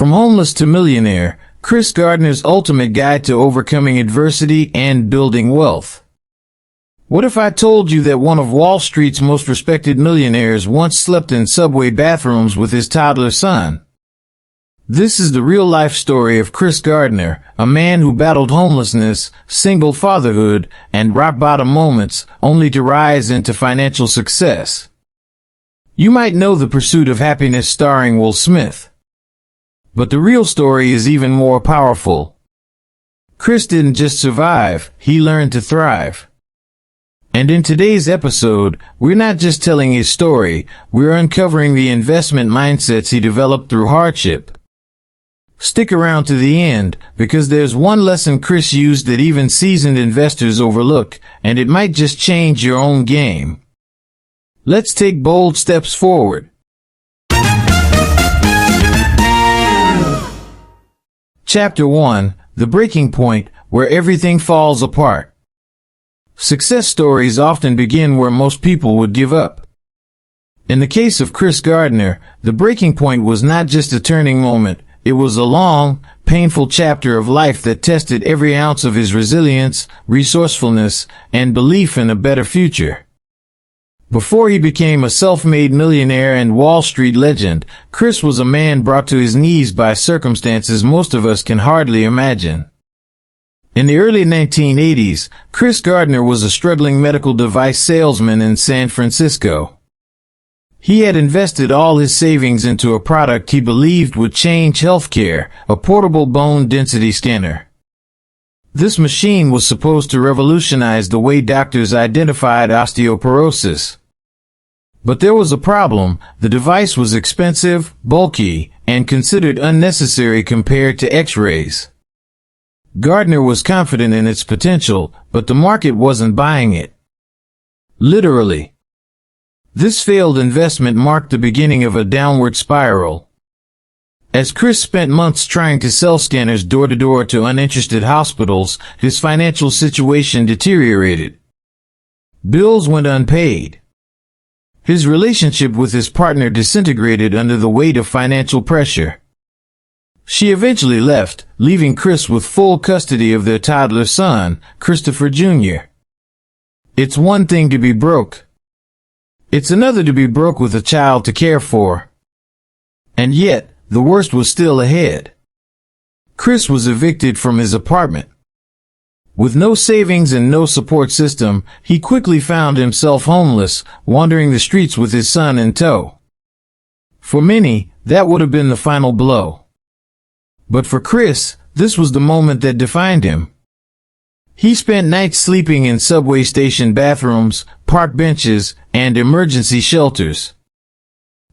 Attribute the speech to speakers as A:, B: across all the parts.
A: From homeless to millionaire, Chris Gardner's ultimate guide to overcoming adversity and building wealth. What if I told you that one of Wall Street's most respected millionaires once slept in subway bathrooms with his toddler son? This is the real-life story of Chris Gardner, a man who battled homelessness, single fatherhood, and rock-bottom moments, only to rise into financial success. You might know The Pursuit of Happyness starring Will Smith. But the real story is even more powerful. Chris didn't just survive, he learned to thrive. And in today's episode, we're not just telling his story, we're uncovering the investment mindsets he developed through hardship. Stick around to the end, because there's one lesson Chris used that even seasoned investors overlook, and it might just change your own game. Let's take bold steps forward. Chapter 1, The Breaking Point, Where Everything Falls Apart. Success stories often begin where most people would give up. In the case of Chris Gardner, the breaking point was not just a turning moment, it was a long, painful chapter of life that tested every ounce of his resilience, resourcefulness, and belief in a better future. Before he became a self-made millionaire and Wall Street legend, Chris was a man brought to his knees by circumstances most of us can hardly imagine. In the early 1980s, Chris Gardner was a struggling medical device salesman in San Francisco. He had invested all his savings into a product he believed would change healthcare, a portable bone density scanner. This machine was supposed to revolutionize the way doctors identified osteoporosis. But there was a problem. The device was expensive, bulky, and considered unnecessary compared to X-rays. Gardner was confident in its potential, but the market wasn't buying it. Literally. This failed investment marked the beginning of a downward spiral. As Chris spent months trying to sell scanners door-to-door to uninterested hospitals, his financial situation deteriorated. Bills went unpaid. His relationship with his partner disintegrated under the weight of financial pressure. She eventually left, leaving Chris with full custody of their toddler son, Christopher Jr. It's one thing to be broke. It's another to be broke with a child to care for. And yet, the worst was still ahead. Chris was evicted from his apartment. With no savings and no support system, he quickly found himself homeless, wandering the streets with his son in tow. For many, that would have been the final blow. But for Chris, this was the moment that defined him. He spent nights sleeping in subway station bathrooms, park benches, and emergency shelters.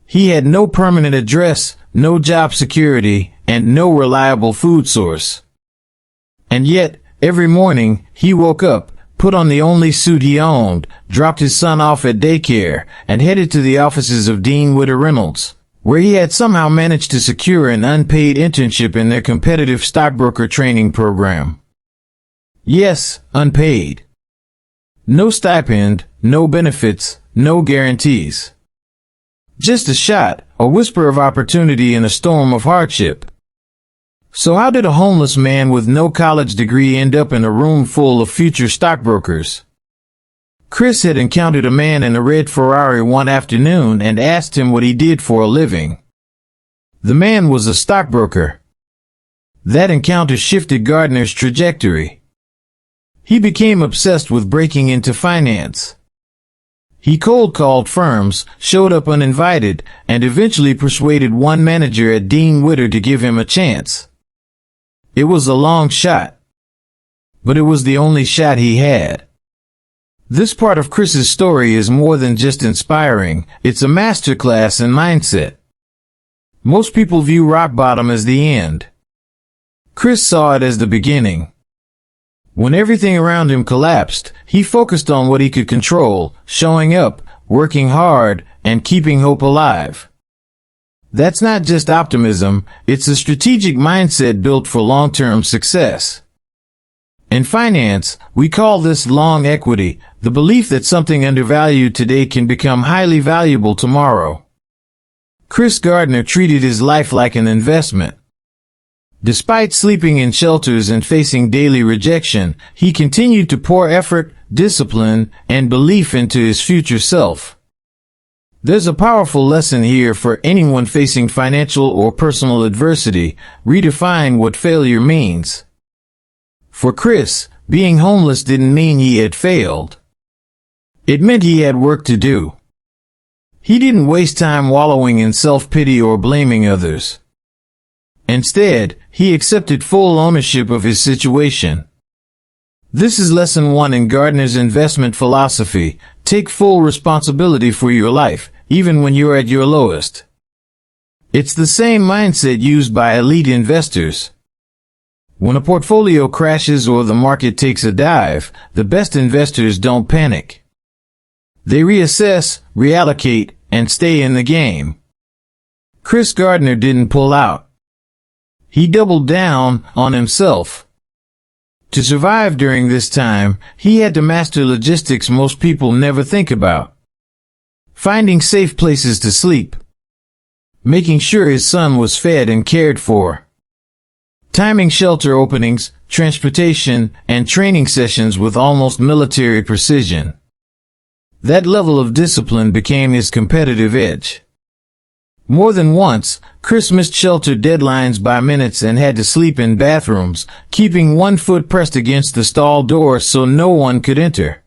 A: He had no permanent address, no job security, and no reliable food source. And yet, every morning, he woke up, put on the only suit he owned, dropped his son off at daycare, and headed to the offices of Dean Witter Reynolds, where he had somehow managed to secure an unpaid internship in their competitive stockbroker training program. Yes, unpaid. No stipend, no benefits, no guarantees. Just a shot, a whisper of opportunity in a storm of hardship. So how did a homeless man with no college degree end up in a room full of future stockbrokers? Chris had encountered a man in a red Ferrari one afternoon and asked him what he did for a living. The man was a stockbroker. That encounter shifted Gardner's trajectory. He became obsessed with breaking into finance. He cold-called firms, showed up uninvited, and eventually persuaded one manager at Dean Witter to give him a chance. It was a long shot. But it was the only shot he had. This part of Chris's story is more than just inspiring, it's a masterclass in mindset. Most people view rock bottom as the end. Chris saw it as the beginning. When everything around him collapsed, he focused on what he could control, showing up, working hard, and keeping hope alive. That's not just optimism, it's a strategic mindset built for long-term success. In finance, we call this long equity, the belief that something undervalued today can become highly valuable tomorrow. Chris Gardner treated his life like an investment. Despite sleeping in shelters and facing daily rejection, he continued to pour effort, discipline, and belief into his future self. There's a powerful lesson here for anyone facing financial or personal adversity. Redefine what failure means. For Chris, being homeless didn't mean he had failed. It meant he had work to do. He didn't waste time wallowing in self-pity or blaming others. Instead, he accepted full ownership of his situation. This is lesson 1 in Gardner's investment philosophy. Take full responsibility for your life, even when you're at your lowest. It's the same mindset used by elite investors. When a portfolio crashes or the market takes a dive, the best investors don't panic. They reassess, reallocate, and stay in the game. Chris Gardner didn't pull out. He doubled down on himself. To survive during this time, he had to master logistics most people never think about. Finding safe places to sleep. Making sure his son was fed and cared for. Timing shelter openings, transportation, and training sessions with almost military precision. That level of discipline became his competitive edge. More than once, Chris missed shelter deadlines by minutes and had to sleep in bathrooms, keeping one foot pressed against the stall door so no one could enter.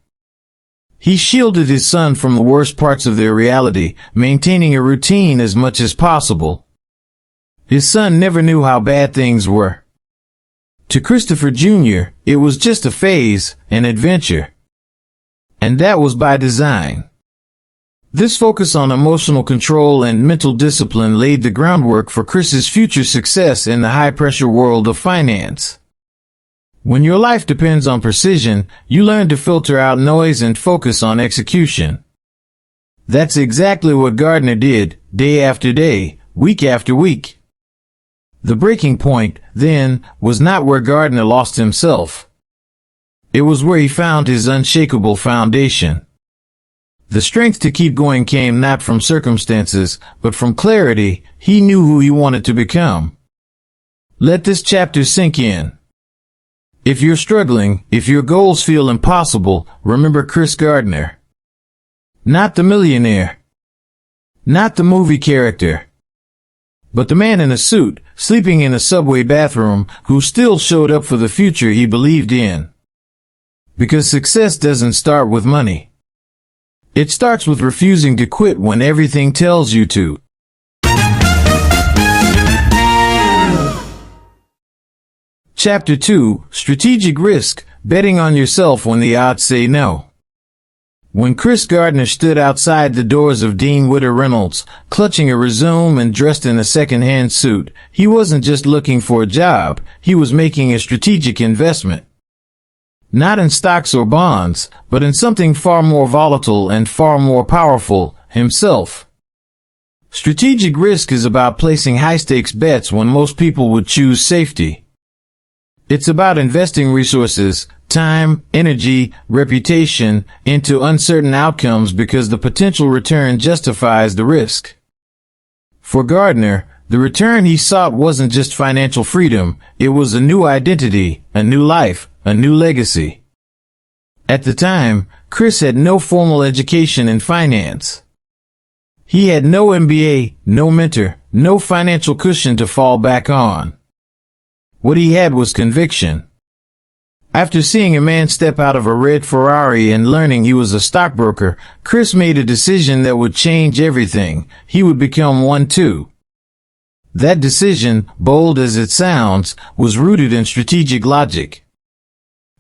A: He shielded his son from the worst parts of their reality, maintaining a routine as much as possible. His son never knew how bad things were. To Christopher Jr., it was just a phase, an adventure. And that was by design. This focus on emotional control and mental discipline laid the groundwork for Chris's future success in the high-pressure world of finance. When your life depends on precision, you learn to filter out noise and focus on execution. That's exactly what Gardner did, day after day, week after week. The breaking point, then, was not where Gardner lost himself. It was where he found his unshakable foundation. The strength to keep going came not from circumstances, but from clarity. He knew who he wanted to become. Let this chapter sink in. If you're struggling, if your goals feel impossible, remember Chris Gardner. Not the millionaire. Not the movie character. But the man in a suit, sleeping in a subway bathroom, who still showed up for the future he believed in. Because success doesn't start with money. It starts with refusing to quit when everything tells you to. Chapter 2, Strategic Risk, Betting on Yourself When the Odds Say No. When Chris Gardner stood outside the doors of Dean Witter Reynolds, clutching a resume and dressed in a second-hand suit, he wasn't just looking for a job, he was making a strategic investment. Not in stocks or bonds, but in something far more volatile and far more powerful, himself. Strategic risk is about placing high-stakes bets when most people would choose safety. It's about investing resources, time, energy, reputation, into uncertain outcomes because the potential return justifies the risk. For Gardner, the return he sought wasn't just financial freedom, it was a new identity, a new life, a new legacy. At the time, Chris had no formal education in finance. He had no MBA, no mentor, no financial cushion to fall back on. What he had was conviction. After seeing a man step out of a red Ferrari and learning he was a stockbroker, Chris made a decision that would change everything. He would become one too. That decision, bold as it sounds, was rooted in strategic logic.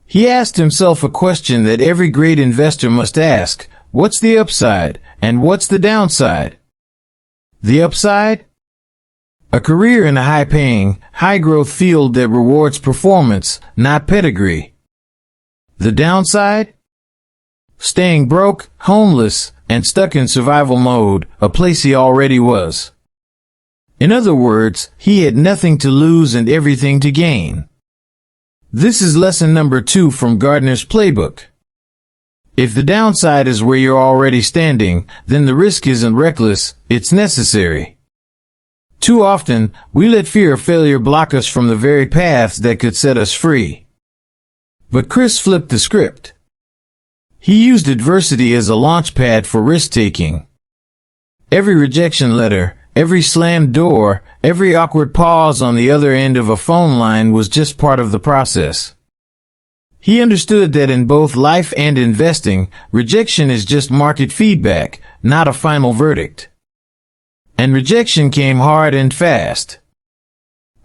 A: He asked himself a question that every great investor must ask: what's the upside, and what's the downside? The upside? A career in a high-paying, high-growth field that rewards performance, not pedigree. The downside? Staying broke, homeless, and stuck in survival mode, a place he already was. In other words, he had nothing to lose and everything to gain. This is lesson number 2 from Gardner's playbook. If the downside is where you're already standing, then the risk isn't reckless, it's necessary. Too often, we let fear of failure block us from the very paths that could set us free. But Chris flipped the script. He used adversity as a launchpad for risk-taking. Every rejection letter, every slammed door, every awkward pause on the other end of a phone line was just part of the process. He understood that in both life and investing, rejection is just market feedback, not a final verdict. And rejection came hard and fast.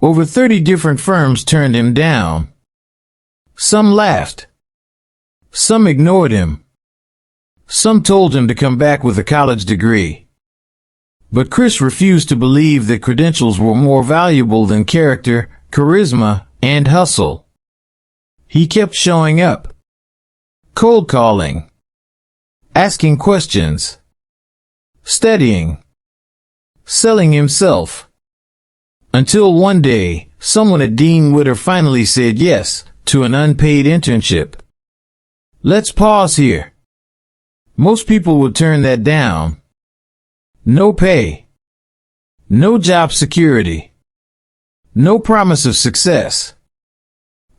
A: Over 30 different firms turned him down. Some laughed. Some ignored him. Some told him to come back with a college degree. But Chris refused to believe that credentials were more valuable than character, charisma, and hustle. He kept showing up. Cold calling. Asking questions. Studying. Selling himself. Until one day, someone at Dean Witter finally said yes to an unpaid internship. Let's pause here. Most people would turn that down. No pay. No job security. No promise of success.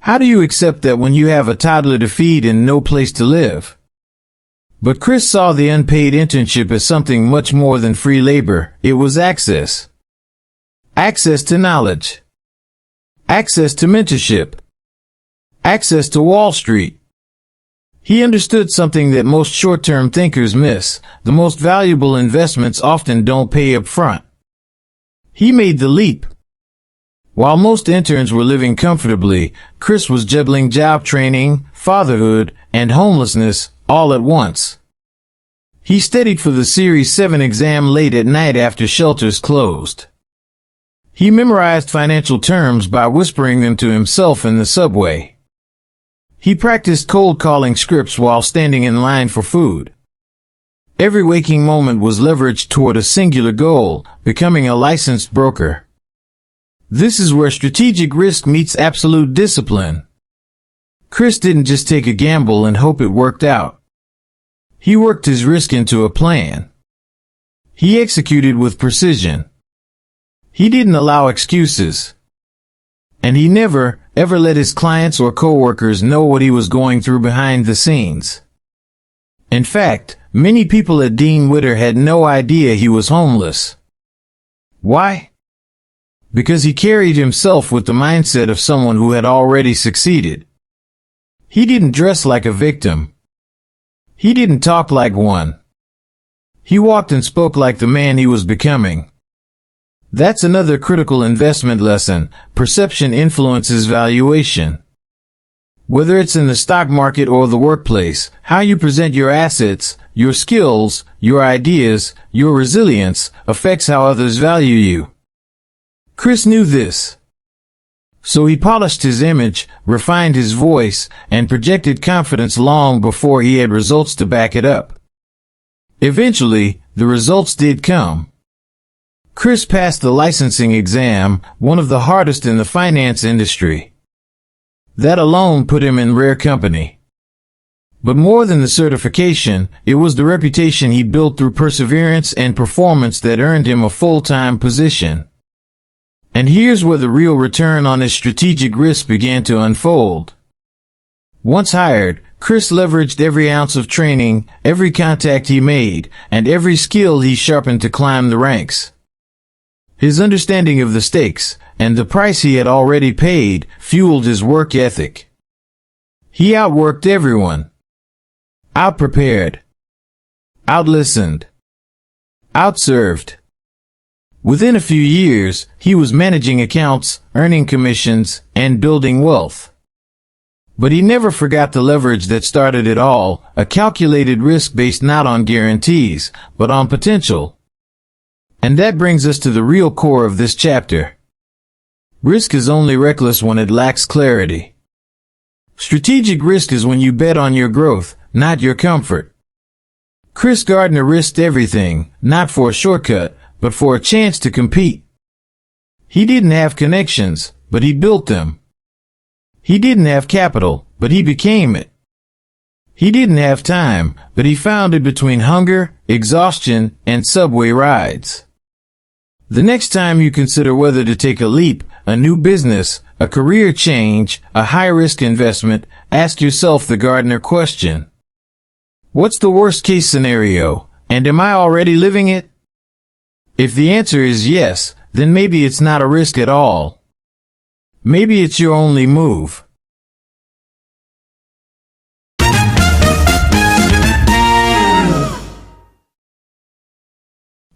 A: How do you accept that when you have a toddler to feed and no place to live? But Chris saw the unpaid internship as something much more than free labor. It was access. Access to knowledge. Access to mentorship. Access to Wall Street. He understood something that most short-term thinkers miss. The most valuable investments often don't pay up front. He made the leap. While most interns were living comfortably, Chris was juggling job training, fatherhood, and homelessness all at once. He studied for the Series 7 exam late at night after shelters closed. He memorized financial terms by whispering them to himself in the subway. He practiced cold calling scripts while standing in line for food. Every waking moment was leveraged toward a singular goal, becoming a licensed broker. This is where strategic risk meets absolute discipline. Chris didn't just take a gamble and hope it worked out. He worked his risk into a plan. He executed with precision. He didn't allow excuses. And he never, ever let his clients or coworkers know what he was going through behind the scenes. In fact, many people at Dean Witter had no idea he was homeless. Why? Because he carried himself with the mindset of someone who had already succeeded. He didn't dress like a victim. He didn't talk like one. He walked and spoke like the man he was becoming. That's another critical investment lesson. Perception influences valuation. Whether it's in the stock market or the workplace, how you present your assets, your skills, your ideas, your resilience affects how others value you. Chris knew this. So he polished his image, refined his voice, and projected confidence long before he had results to back it up. Eventually, the results did come. Chris passed the licensing exam, one of the hardest in the finance industry. That alone put him in rare company. But more than the certification, it was the reputation he built through perseverance and performance that earned him a full-time position. And here's where the real return on his strategic risk began to unfold. Once hired, Chris leveraged every ounce of training, every contact he made, and every skill he sharpened to climb the ranks. His understanding of the stakes, and the price he had already paid, fueled his work ethic. He outworked everyone. Outprepared. Outlistened. Outserved. Within a few years, he was managing accounts, earning commissions, and building wealth. But he never forgot the leverage that started it all, a calculated risk based not on guarantees, but on potential. And that brings us to the real core of this chapter. Risk is only reckless when it lacks clarity. Strategic risk is when you bet on your growth, not your comfort. Chris Gardner risked everything, not for a shortcut, but for a chance to compete. He didn't have connections, but he built them. He didn't have capital, but he became it. He didn't have time, but he found it between hunger, exhaustion, and subway rides. The next time you consider whether to take a leap, a new business, a career change, a high-risk investment, ask yourself the Gardner question. What's the worst-case scenario, and am I already living it? If the answer is yes, then maybe it's not a risk at all. Maybe it's your only move.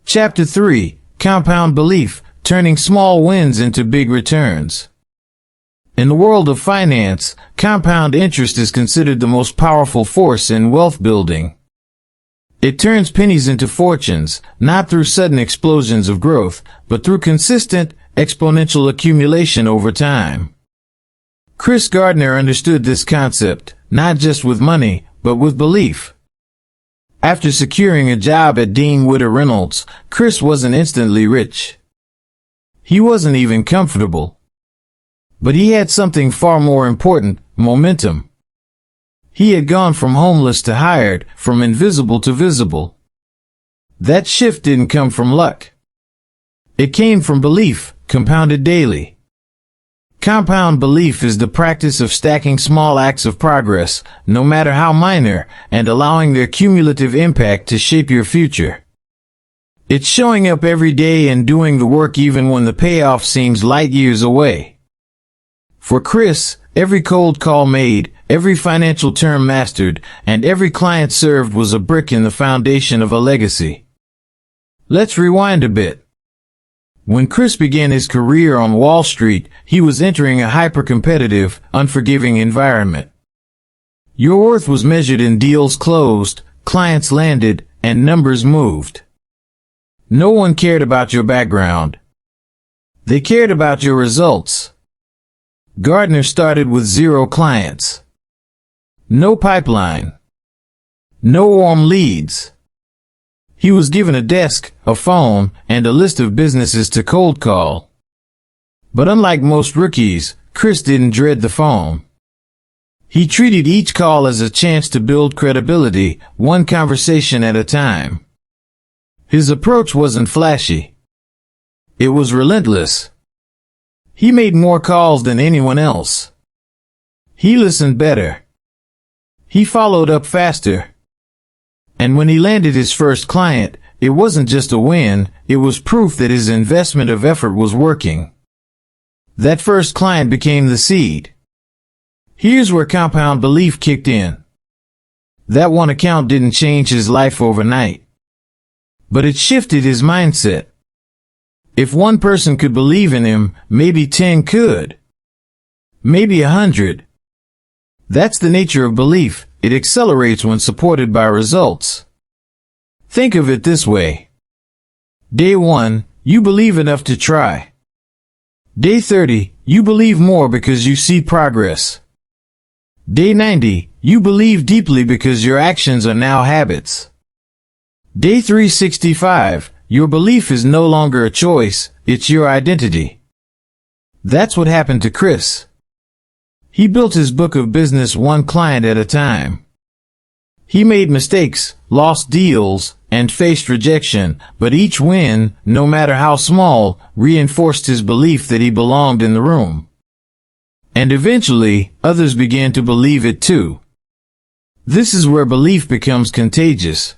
A: Chapter 3. Compound Belief, Turning Small Wins into Big Returns. In the world of finance, compound interest is considered the most powerful force in wealth building. It turns pennies into fortunes, not through sudden explosions of growth, but through consistent, exponential accumulation over time. Chris Gardner understood this concept, not just with money, but with belief. After securing a job at Dean Witter Reynolds, Chris wasn't instantly rich. He wasn't even comfortable. But he had something far more important, momentum. He had gone from homeless to hired, from invisible to visible. That shift didn't come from luck. It came from belief, compounded daily. Compound belief is the practice of stacking small acts of progress, no matter how minor, and allowing their cumulative impact to shape your future. It's showing up every day and doing the work even when the payoff seems light years away. For Chris, every cold call made, every financial term mastered, and every client served was a brick in the foundation of a legacy. Let's rewind a bit. When Chris began his career on Wall Street, he was entering a hyper-competitive, unforgiving environment. Your worth was measured in deals closed, clients landed, and numbers moved. No one cared about your background. They cared about your results. Gardner started with 0 clients. No pipeline. No warm leads. He was given a desk, a phone, and a list of businesses to cold call. But unlike most rookies, Chris didn't dread the phone. He treated each call as a chance to build credibility, one conversation at a time. His approach wasn't flashy. It was relentless. He made more calls than anyone else. He listened better. He followed up faster. And when he landed his first client, it wasn't just a win, it was proof that his investment of effort was working. That first client became the seed. Here's where compound belief kicked in. That one account didn't change his life overnight. But it shifted his mindset. If one person could believe in him, maybe 10 could. Maybe 100. That's the nature of belief. It accelerates when supported by results. Think of it this way. Day 1, you believe enough to try. Day 30, you believe more because you see progress. Day 90, you believe deeply because your actions are now habits. Day 365, your belief is no longer a choice, it's your identity. That's what happened to Chris. He built his book of business one client at a time. He made mistakes, lost deals, and faced rejection, but each win, no matter how small, reinforced his belief that he belonged in the room. And eventually, others began to believe it too. This is where belief becomes contagious.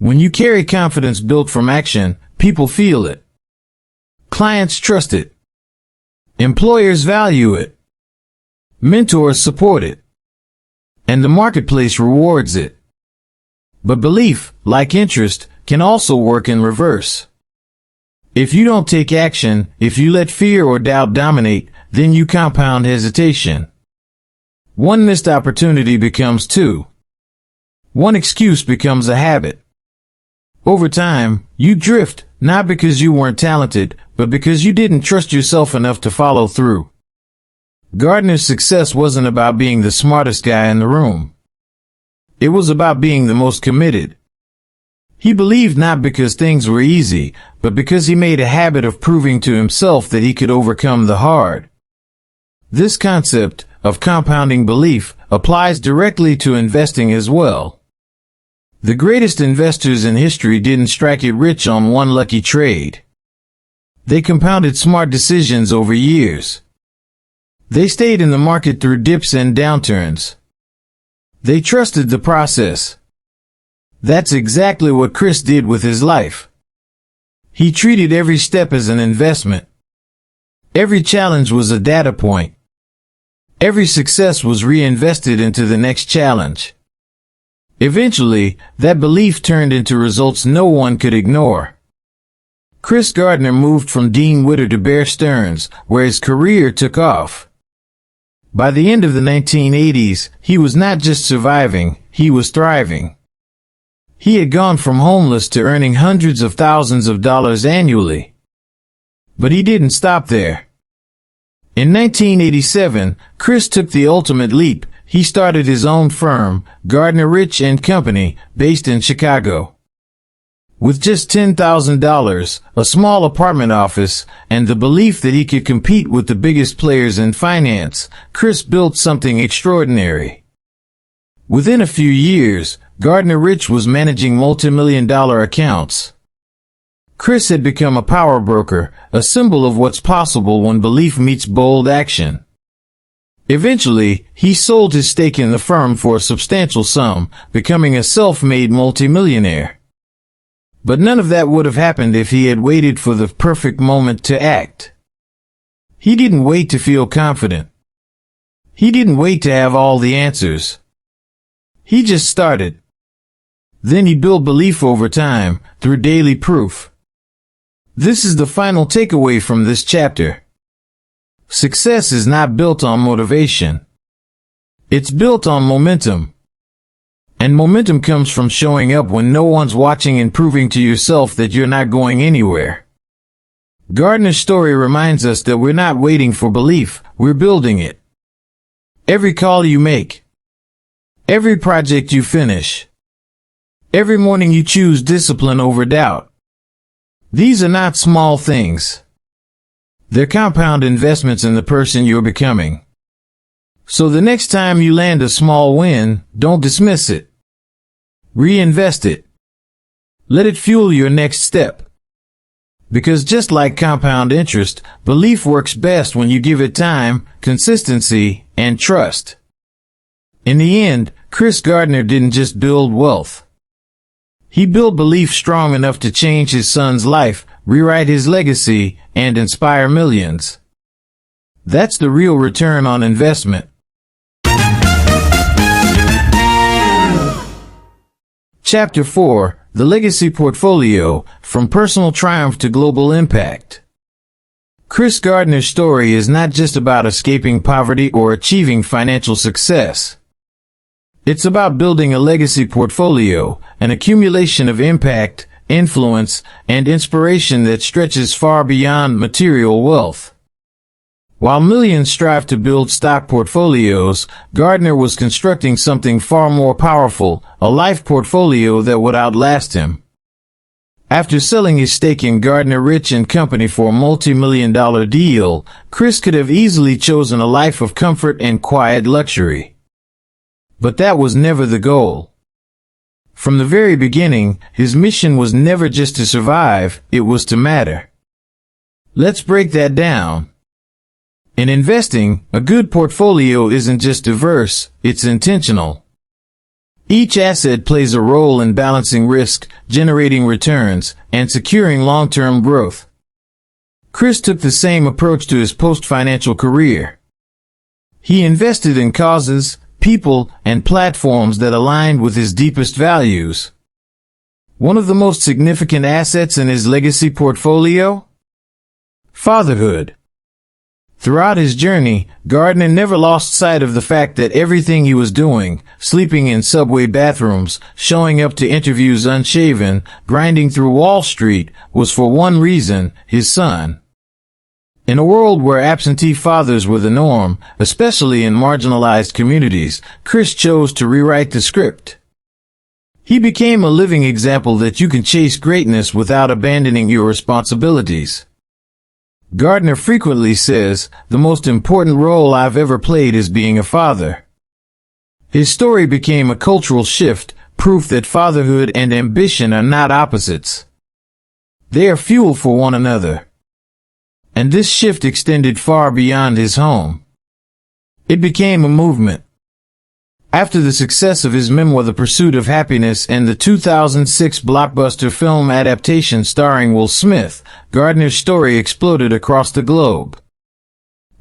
A: When you carry confidence built from action, people feel it. Clients trust it. Employers value it. Mentors support it. And the marketplace rewards it. But belief, like interest, can also work in reverse. If you don't take action, if you let fear or doubt dominate, then you compound hesitation. One missed opportunity becomes 2. One excuse becomes a habit. Over time, you drift, not because you weren't talented, but because you didn't trust yourself enough to follow through. Gardner's success wasn't about being the smartest guy in the room. It was about being the most committed. He believed not because things were easy, but because he made a habit of proving to himself that he could overcome the hard. This concept of compounding belief applies directly to investing as well. The greatest investors in history didn't strike it rich on one lucky trade. They compounded smart decisions over years. They stayed in the market through dips and downturns. They trusted the process. That's exactly what Chris did with his life. He treated every step as an investment. Every challenge was a data point. Every success was reinvested into the next challenge. Eventually, that belief turned into results no one could ignore. Chris Gardner moved from Dean Witter to Bear Stearns, where his career took off. By the end of the 1980s, he was not just surviving, he was thriving. He had gone from homeless to earning hundreds of thousands of dollars annually. But he didn't stop there. In 1987, Chris took the ultimate leap. He started his own firm, Gardner Rich & Company, based in Chicago. With just $10,000, a small apartment office, and the belief that he could compete with the biggest players in finance, Chris built something extraordinary. Within a few years, Gardner Rich was managing multi-million-dollar accounts. Chris had become a power broker, a symbol of what's possible when belief meets bold action. Eventually, he sold his stake in the firm for a substantial sum, becoming a self-made multimillionaire. But none of that would have happened if he had waited for the perfect moment to act. He didn't wait to feel confident. He didn't wait to have all the answers. He just started. Then he built belief over time, through daily proof. This is the final takeaway from this chapter. Success is not built on motivation. It's built on momentum. And momentum comes from showing up when no one's watching and proving to yourself that you're not going anywhere. Gardner's story reminds us that we're not waiting for belief, we're building it. Every call you make, every project you finish, every morning you choose discipline over doubt. These are not small things. They're compound investments in the person you're becoming. So the next time you land a small win, don't dismiss it. Reinvest it. Let it fuel your next step. Because just like compound interest, belief works best when you give it time, consistency, and trust. In the end, Chris Gardner didn't just build wealth. He built belief strong enough to change his son's life, rewrite his legacy, and inspire millions. That's the real return on investment. Chapter 4, The Legacy Portfolio, From Personal Triumph to Global Impact. Chris Gardner's story is not just about escaping poverty or achieving financial success. It's about building a legacy portfolio, an accumulation of impact, influence, and inspiration that stretches far beyond material wealth. While millions strive to build stock portfolios, Gardner was constructing something far more powerful, a life portfolio that would outlast him. After selling his stake in Gardner Rich & Company for a multi-million-dollar deal, Chris could have easily chosen a life of comfort and quiet luxury. But that was never the goal. From the very beginning, his mission was never just to survive, it was to matter. Let's break that down. In investing, a good portfolio isn't just diverse, it's intentional. Each asset plays a role in balancing risk, generating returns, and securing long-term growth. Chris took the same approach to his post-financial career. He invested in causes, people, and platforms that aligned with his deepest values. One of the most significant assets in his legacy portfolio? Fatherhood. Throughout his journey, Gardner never lost sight of the fact that everything he was doing, sleeping in subway bathrooms, showing up to interviews unshaven, grinding through Wall Street, was for one reason, his son. In a world where absentee fathers were the norm, especially in marginalized communities, Chris chose to rewrite the script. He became a living example that you can chase greatness without abandoning your responsibilities. Gardner frequently says, "The most important role I've ever played is being a father." His story became a cultural shift, proof that fatherhood and ambition are not opposites. They are fuel for one another. And this shift extended far beyond his home. It became a movement. After the success of his memoir The Pursuit of Happyness and the 2006 blockbuster film adaptation starring Will Smith, Gardner's story exploded across the globe.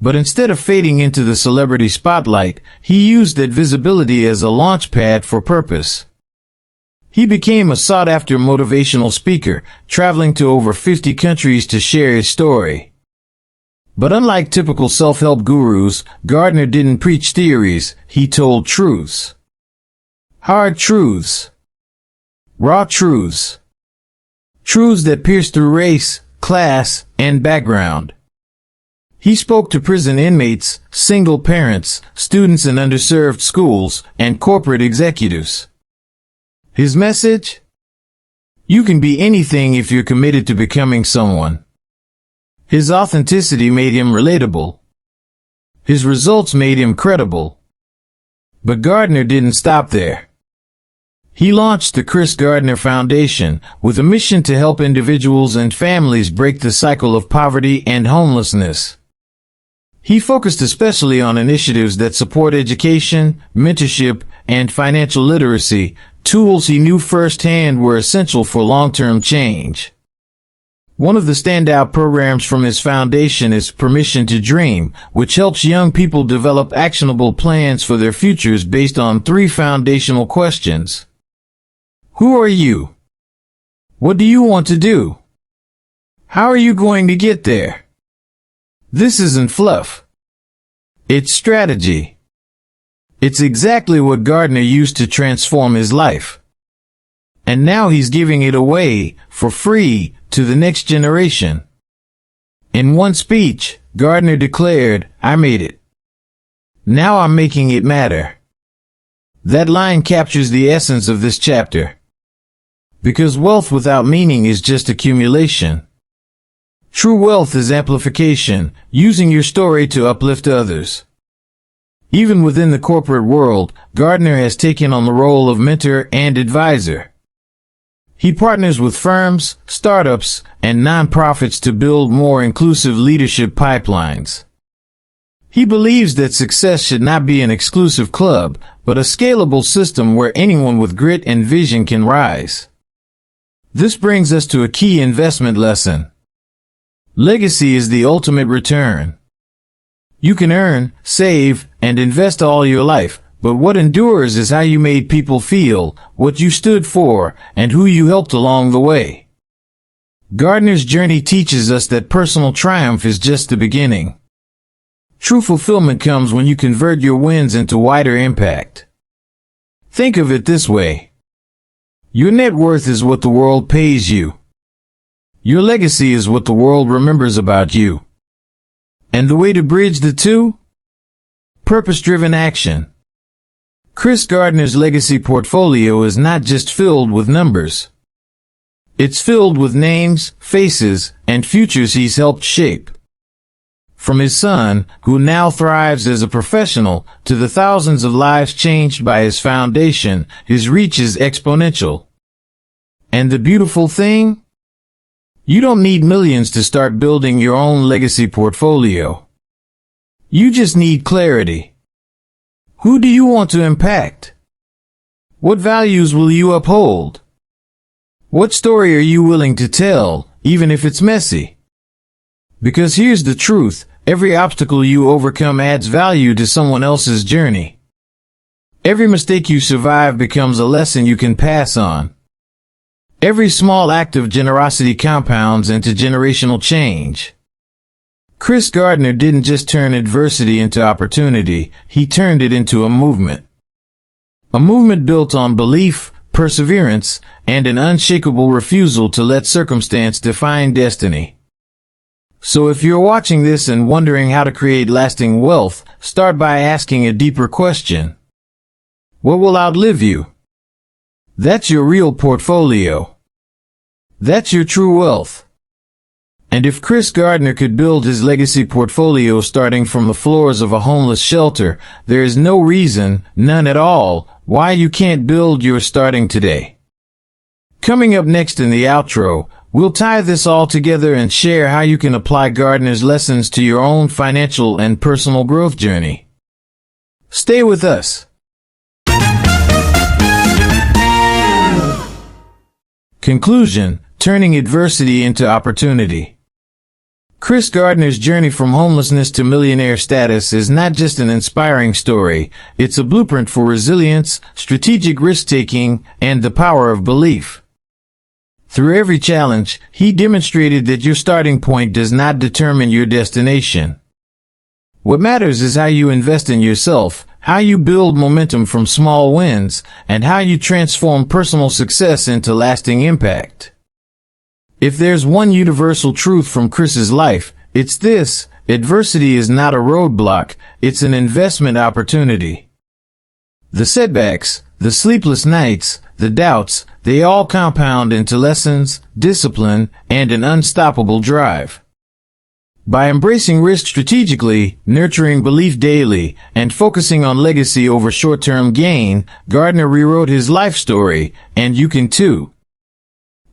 A: But instead of fading into the celebrity spotlight, he used that visibility as a launchpad for purpose. He became a sought-after motivational speaker, traveling to over 50 countries to share his story. But unlike typical self-help gurus, Gardner didn't preach theories, he told truths. Hard truths. Raw truths. Truths that pierce through race, class, and background. He spoke to prison inmates, single parents, students in underserved schools, and corporate executives. His message? You can be anything if you're committed to becoming someone. His authenticity made him relatable. His results made him credible. But Gardner didn't stop there. He launched the Chris Gardner Foundation with a mission to help individuals and families break the cycle of poverty and homelessness. He focused especially on initiatives that support education, mentorship, and financial literacy, tools he knew firsthand were essential for long-term change. One of the standout programs from his foundation is Permission to Dream, which helps young people develop actionable plans for their futures based on 3 foundational questions. Who are you? What do you want to do? How are you going to get there? This isn't fluff. It's strategy. It's exactly what Gardner used to transform his life. And now he's giving it away, for free, to the next generation. In one speech, Gardner declared, "I made it. Now I'm making it matter." That line captures the essence of this chapter. Because wealth without meaning is just accumulation. True wealth is amplification, using your story to uplift others. Even within the corporate world, Gardner has taken on the role of mentor and advisor. He partners with firms, startups, and nonprofits to build more inclusive leadership pipelines. He believes that success should not be an exclusive club, but a scalable system where anyone with grit and vision can rise. This brings us to a key investment lesson. Legacy is the ultimate return. You can earn, save, and invest all your life, but what endures is how you made people feel, what you stood for, and who you helped along the way. Gardner's journey teaches us that personal triumph is just the beginning. True fulfillment comes when you convert your wins into wider impact. Think of it this way. Your net worth is what the world pays you. Your legacy is what the world remembers about you. And the way to bridge the two? Purpose-driven action. Chris Gardner's legacy portfolio is not just filled with numbers. It's filled with names, faces, and futures he's helped shape. From his son, who now thrives as a professional, to the thousands of lives changed by his foundation, his reach is exponential. And the beautiful thing? You don't need millions to start building your own legacy portfolio. You just need clarity. Who do you want to impact? What values will you uphold? What story are you willing to tell, even if it's messy? Because here's the truth, every obstacle you overcome adds value to someone else's journey. Every mistake you survive becomes a lesson you can pass on. Every small act of generosity compounds into generational change. Chris Gardner didn't just turn adversity into opportunity, he turned it into a movement. A movement built on belief, perseverance, and an unshakable refusal to let circumstance define destiny. So if you're watching this and wondering how to create lasting wealth, start by asking a deeper question. What will outlive you? That's your real portfolio. That's your true wealth. And if Chris Gardner could build his legacy portfolio starting from the floors of a homeless shelter, there is no reason, none at all, why you can't build yours starting today. Coming up next in the outro, we'll tie this all together and share how you can apply Gardner's lessons to your own financial and personal growth journey. Stay with us. Conclusion: turning adversity into opportunity. Chris Gardner's journey from homelessness to millionaire status is not just an inspiring story, it's a blueprint for resilience, strategic risk-taking, and the power of belief. Through every challenge, he demonstrated that your starting point does not determine your destination. What matters is how you invest in yourself, how you build momentum from small wins, and how you transform personal success into lasting impact. If there's one universal truth from Chris's life, it's this: adversity is not a roadblock, it's an investment opportunity. The setbacks, the sleepless nights, the doubts, they all compound into lessons, discipline, and an unstoppable drive. By embracing risk strategically, nurturing belief daily, and focusing on legacy over short-term gain, Gardner rewrote his life story, and you can too.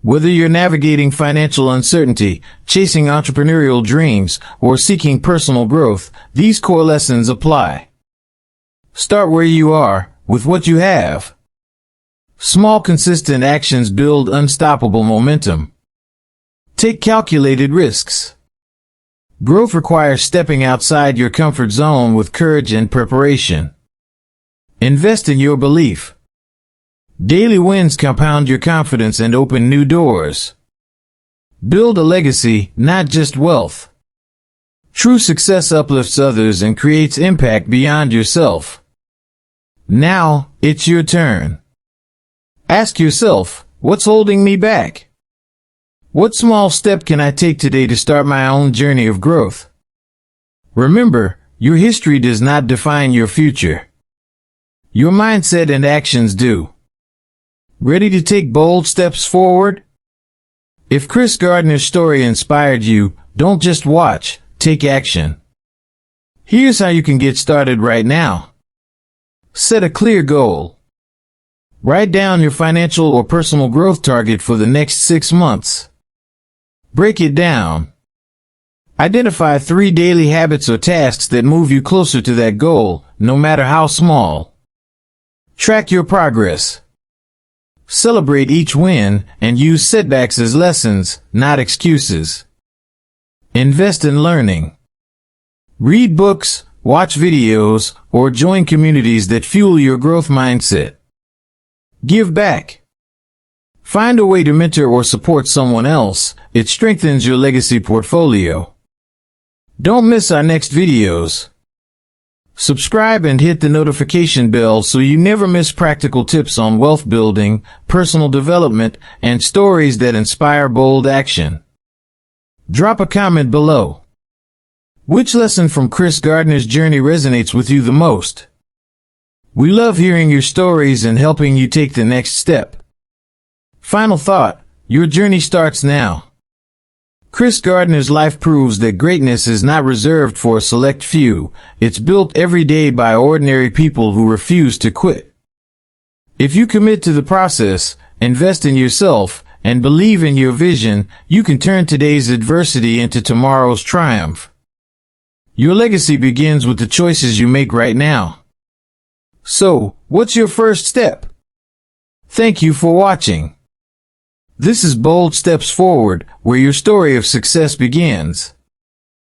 A: Whether you're navigating financial uncertainty, chasing entrepreneurial dreams, or seeking personal growth, these core lessons apply. Start where you are, with what you have. Small, consistent actions build unstoppable momentum. Take calculated risks. Growth requires stepping outside your comfort zone with courage and preparation. Invest in your belief. Daily wins compound your confidence and open new doors. Build a legacy, not just wealth. True success uplifts others and creates impact beyond yourself. Now, it's your turn. Ask yourself, what's holding me back? What small step can I take today to start my own journey of growth? Remember, your history does not define your future. Your mindset and actions do. Ready to take bold steps forward? If Chris Gardner's story inspired you, don't just watch, take action. Here's how you can get started right now. Set a clear goal. Write down your financial or personal growth target for the next 6 months. Break it down. Identify 3 daily habits or tasks that move you closer to that goal, no matter how small. Track your progress. Celebrate each win and use setbacks as lessons, not excuses. Invest in learning. Read books, watch videos, or join communities that fuel your growth mindset. Give back. Find a way to mentor or support someone else. It strengthens your legacy portfolio. Don't miss our next videos. Subscribe and hit the notification bell so you never miss practical tips on wealth building, personal development, and stories that inspire bold action. Drop a comment below. Which lesson from Chris Gardner's journey resonates with you the most? We love hearing your stories and helping you take the next step. Final thought: your journey starts now. Chris Gardner's life proves that greatness is not reserved for a select few. It's built every day by ordinary people who refuse to quit. If you commit to the process, invest in yourself, and believe in your vision, you can turn today's adversity into tomorrow's triumph. Your legacy begins with the choices you make right now. So, what's your first step? Thank you for watching. This is Bold Steps Forward, where your story of success begins.